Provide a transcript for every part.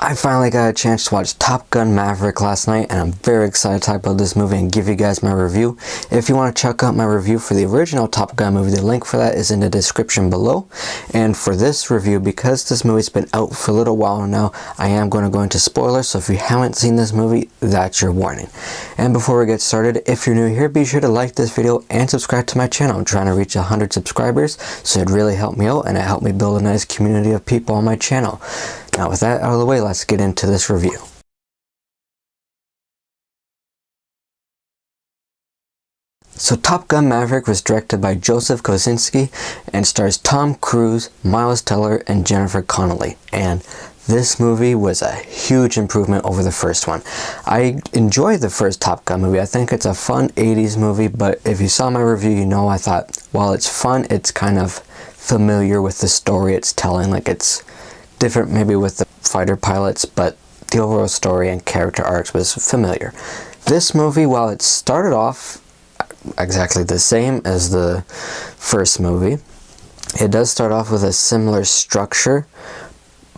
I finally got a chance to watch Top Gun Maverick last night, and I'm very excited to talk about this movie and give you guys my review. If you want to check out my review for the original Top Gun movie, the link for that is in the description below. And for this review, because this movie's been out for a little while now, I am going to go into spoilers, so if you haven't seen this movie, that's your warning. And before we get started, if you're new here, be sure to like this video and subscribe to my channel. I'm trying to reach 100 subscribers, so it'd really help me out, and it helped me build a nice community of people on my channel. Now with that out of the way, let's get into this review. So Top Gun Maverick was directed by Joseph Kosinski and stars Tom Cruise, Miles Teller, and Jennifer Connelly. And this movie was a huge improvement over the first one. I enjoyed the first Top Gun movie. I think it's a fun 80s movie, but if you saw my review, you know I thought, while it's fun, it's kind of familiar with the story it's telling. Like, it's different maybe with the fighter pilots, but the overall story and character arcs was familiar. This movie, while it started off exactly the same as the first movie, it does start off with a similar structure,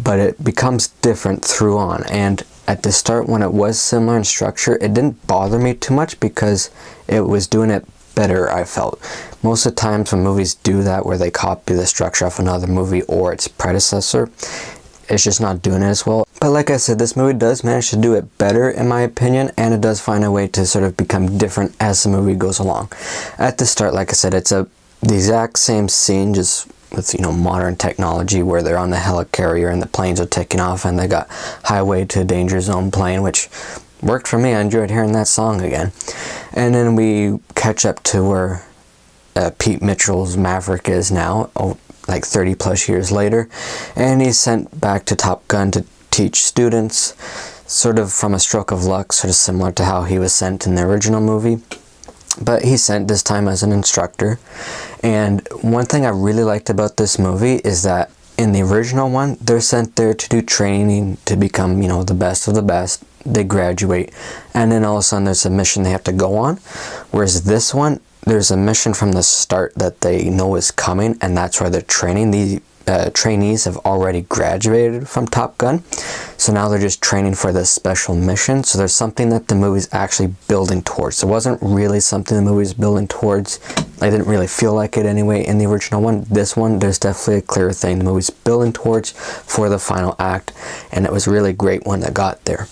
but it becomes different through on. And at the start, when it was similar in structure, it didn't bother me too much because it was doing it better, I felt. Most of the times when movies do that, where they copy the structure of another movie or its predecessor, it's just not doing it as well. But like I said, this movie does manage to do it better in my opinion, and it does find a way to sort of become different as the movie goes along. At the start, like I said, it's the exact same scene, just with, you know, modern technology, where they're on the helicarrier and the planes are taking off and they got Highway to Danger Zone playing, which worked for me. I enjoyed hearing that song again. And then we catch up to where Pete Mitchell's Maverick is now, like 30 plus years later, and he's sent back to Top Gun to teach students, sort of from a stroke of luck, sort of similar to how he was sent in the original movie. But he's sent this time as an instructor. And one thing I really liked about this movie is that in the original one, they're sent there to do training to become, you know, the best of the best. They graduate, and then all of a sudden there's a mission they have to go on. Whereas this one, there's a mission from the start that they know is coming, and that's why they're training. The trainees have already graduated from Top Gun, so now they're just training for this special mission. So there's something that the movie's actually building towards. It wasn't really something the movie's building towards. I didn't really feel like it anyway in the original one. This one, there's definitely a clear thing the movie's building towards for the final act, and it was really great when it got there.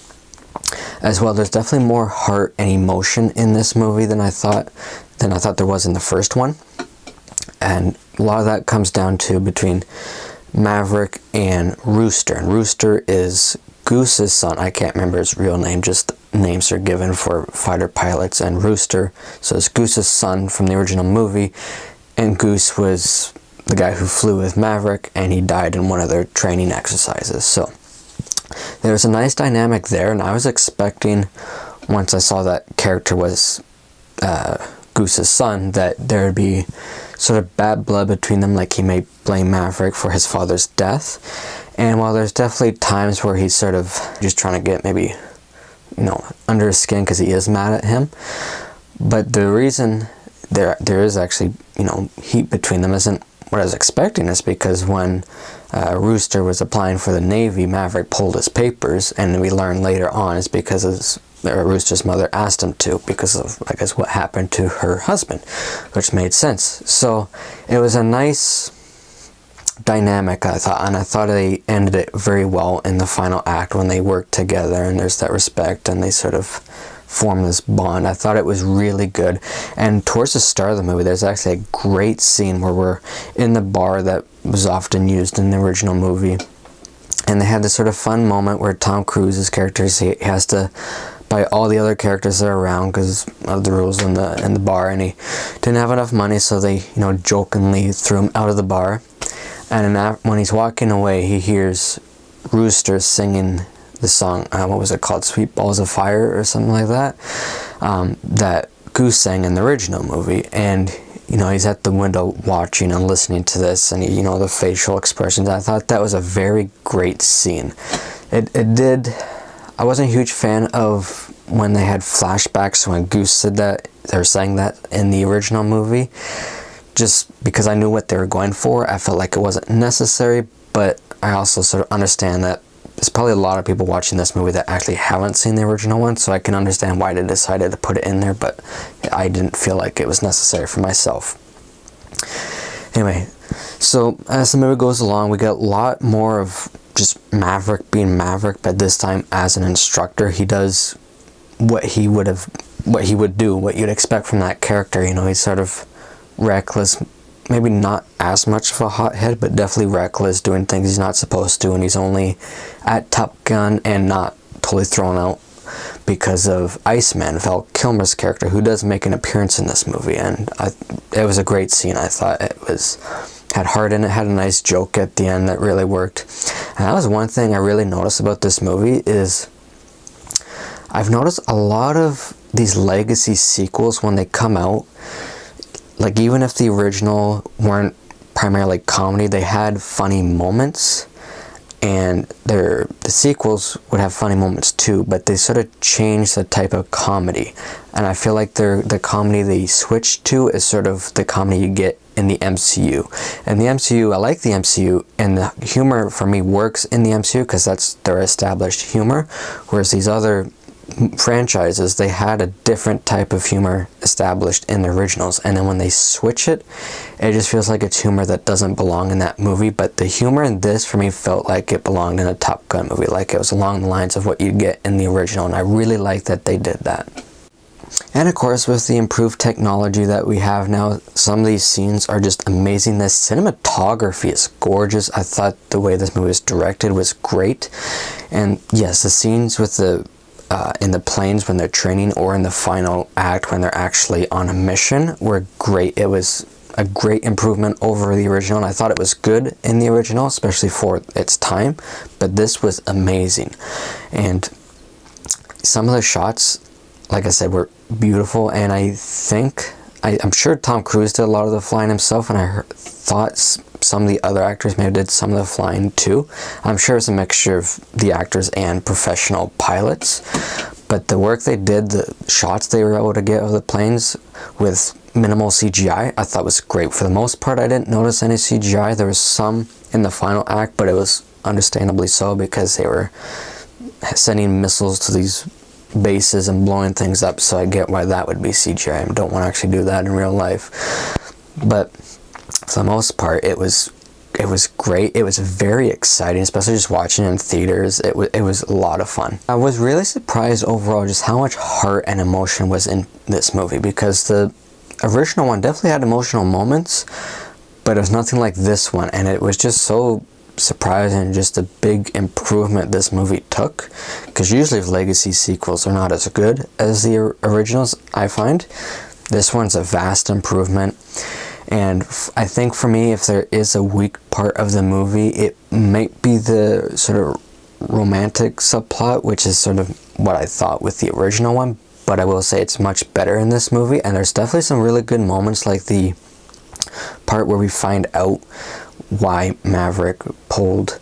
As well, there's definitely more heart and emotion in this movie than I thought there was in the first one. And a lot of that comes down to between Maverick and Rooster. And Rooster is Goose's son. I can't remember his real name, just names are given for fighter pilots. And Rooster, so it's Goose's son from the original movie. And Goose was the guy who flew with Maverick, and he died in one of their training exercises. So there's a nice dynamic there, and I was expecting, once I saw that character was Goose's son, that there would be sort of bad blood between them, like he may blame Maverick for his father's death. And while there's definitely times where he's sort of just trying to get maybe, you know, under his skin because he is mad at him, but the reason there is actually, you know, heat between them isn't what I was expecting. Is because when Rooster was applying for the Navy, Maverick pulled his papers, and we learn later on is because Rooster's mother asked him to, because of, I guess, what happened to her husband, which made sense. So it was a nice dynamic, I thought, and I thought they ended it very well in the final act when they worked together and there's that respect and they sort of form this bond. I thought it was really good. And towards the start of the movie, there's actually a great scene where we're in the bar that was often used in the original movie, and they had this sort of fun moment where Tom Cruise's character, he has to buy all the other characters that are around because of the rules in the bar, and he didn't have enough money, so they, you know, jokingly threw him out of the bar. And when he's walking away, he hears Rooster singing the song, what was it called, Sweet Balls of Fire or something like that, that Goose sang in the original movie. And, you know, he's at the window watching and listening to this, and you know, the facial expressions. I thought that was a very great scene. It did. I wasn't a huge fan of when they had flashbacks when Goose said that, or sang that in the original movie, just because I knew what they were going for. I felt like it wasn't necessary, but I also sort of understand that there's probably a lot of people watching this movie that actually haven't seen the original one, so I can understand why they decided to put it in there, but I didn't feel like it was necessary for myself. Anyway, so as the movie goes along, we get a lot more of just Maverick being Maverick, but this time as an instructor. He does what he would do, what you'd expect from that character. You know, he's sort of reckless, maybe not as much of a hothead, but definitely reckless, doing things he's not supposed to, and he's only at Top Gun and not totally thrown out because of Iceman, Val Kilmer's character, who does make an appearance in this movie, and it was a great scene. I thought it had heart in it, had a nice joke at the end that really worked. And that was one thing I really noticed about this movie is I've noticed a lot of these legacy sequels when they come out, like even if the original weren't primarily comedy, they had funny moments, and the sequels would have funny moments too, but they sort of changed the type of comedy. And I feel like the comedy they switched to is sort of the comedy you get in the MCU. And the MCU, I like the MCU, and the humor for me works in the MCU because that's their established humor, whereas these other franchises, they had a different type of humor established in the originals, and then when they switch it, it just feels like it's humor that doesn't belong in that movie. But the humor in this for me felt like it belonged in a Top Gun movie, like it was along the lines of what you'd get in the original, and I really like that they did that. And of course, with the improved technology that we have now, some of these scenes are just amazing. The cinematography is gorgeous. I thought the way this movie was directed was great. And yes, the scenes with the in the planes when they're training, or in the final act when they're actually on a mission, were great. It was a great improvement over the original, and I thought it was good in the original, especially for its time, but this was amazing. And some of the shots, like I said, were beautiful, and I'm sure Tom Cruise did a lot of the flying himself, and I thought some of the other actors maybe did some of the flying too. I'm sure it's a mixture of the actors and professional pilots, but the work they did, the shots they were able to get of the planes with minimal CGI, I thought was great. For the most part, I didn't notice any CGI. There was some in the final act, but it was understandably so because they were sending missiles to these bases and blowing things up, so I get why that would be CGI. I don't want to actually do that in real life. But for the most part, it was great. It was very exciting, especially just watching it in theaters. It was a lot of fun. I was really surprised overall just how much heart and emotion was in this movie, because the original one definitely had emotional moments, but it was nothing like this one, and it was just so surprising, just a big improvement this movie took, because usually legacy sequels are not as good as the originals, I find. This one's a vast improvement, and I think for me, if there is a weak part of the movie, it might be the sort of romantic subplot, which is sort of what I thought with the original one, but I will say it's much better in this movie, and there's definitely some really good moments, like the part where we find out why Maverick pulled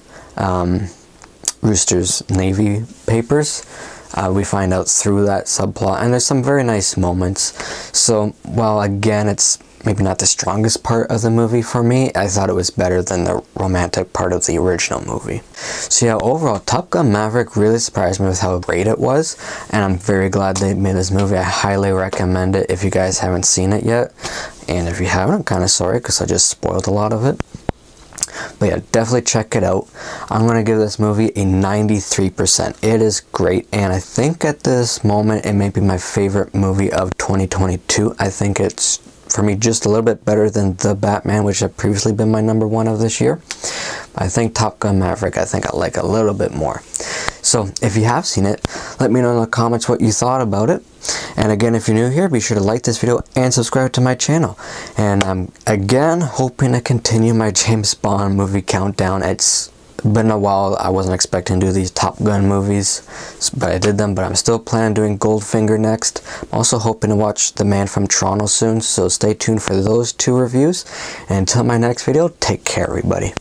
Rooster's Navy papers. We find out through that subplot, and there's some very nice moments. So while again it's maybe not the strongest part of the movie for me, I thought it was better than the romantic part of the original movie. So yeah, overall, Top Gun Maverick really surprised me with how great it was, and I'm very glad they made this movie. I highly recommend it if you guys haven't seen it yet, and if you haven't, I'm kind of sorry because I just spoiled a lot of it. But yeah, definitely check it out. I'm going to give this movie a 93%. It is great, and I think at this moment it may be my favorite movie of 2022. I think it's, for me, just a little bit better than The Batman, which had previously been my #1 of this year. I think Top Gun Maverick, I think I like a little bit more. So if you have seen it, let me know in the comments what you thought about it. And again, if you're new here, be sure to like this video and subscribe to my channel. And I'm again hoping to continue my James Bond movie countdown. It's been a while. I wasn't expecting to do these Top Gun movies, but I did them. But I'm still planning on doing Goldfinger next. I'm also hoping to watch The Man from Toronto soon, so stay tuned for those 2 reviews. And until my next video, take care, everybody.